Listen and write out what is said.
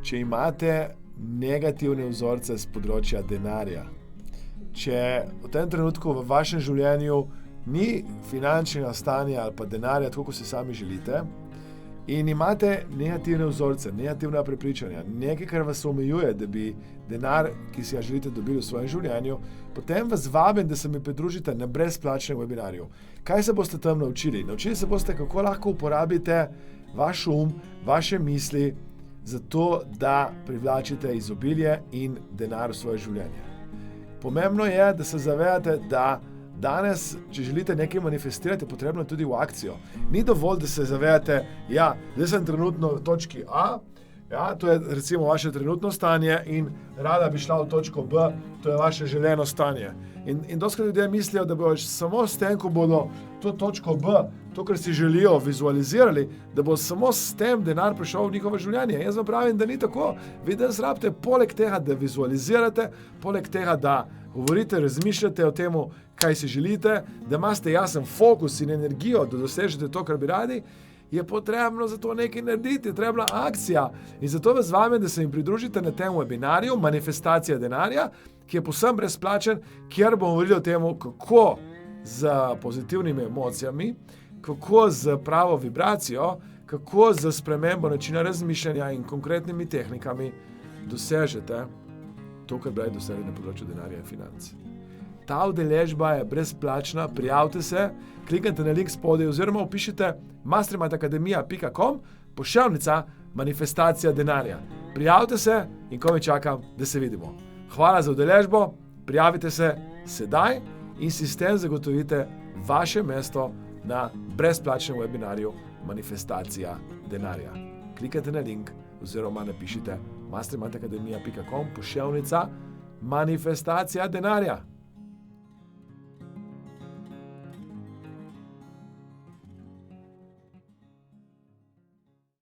če imate negativne vzorce z področja denarja, če v tem trenutku v vašem življenju ni finančnega stanja ali pa denarja, tako kot si sami želite, in imate negativne vzorce, negativna prepričanja, nekaj, kar vas omejuje, da bi denar, ki si ga želite, dobili v svojem življenju, potem vas vabim, da se mi pridružite na brezplačnem webinarju. Kaj se boste tam naučili? Naučili se boste, kako lahko uporabite vaš vaše misli za to, da privlačite izobilje in denar v svoje življenje. Pomembno je, da se zavedate, da danes, če želite nekaj manifestirati, je potrebno tudi v akcijo. Ni dovolj, da se zavedate, zdaj sem trenutno v točki A, to je recimo vaše trenutno stanje in rada bi šla v točko B, to je vaše želeno stanje. In dostikrat ljudje mislijo, da bodo samo s tem, ko bodo to točko B, to, kar si želijo, vizualizirali, da bo samo s tem denar prišel v njihovo življenje. Jaz vam pravim, da ni tako. Vi danes rabite poleg tega, da vizualizirate, poleg tega, da govorite, razmišljate o tem, kaj si želite, da imate jasen fokus in energijo, da dosežete to, kar bi radi, je potrebno za to nekaj narediti, je potrebna akcija. In zato vas vabim, da se jim pridružite na tem webinarju Manifestacija denarja, ki je povsem brezplačen, kjer bomo govorili o tem, kako z pozitivnimi emocijami, kako z pravo vibracijo, kako z spremembo načina razmišljanja in konkretnimi tehnikami dosežete to, kar bi dosegli na področju denarja in financ. Ta udeležba je brezplačna, prijavite se, kliknite na link spodaj oziroma vpišite mastermindacademia.com /manifestacija denarja. Prijavite se in komaj čakam, da se vidimo. Hvala za udeležbo, prijavite se sedaj in si s tem zagotovite vaše mesto na brezplačnem webinarju Manifestacija denarja. Klikajte na link oziroma napišite mastermindacademia.com /manifestacija denarja.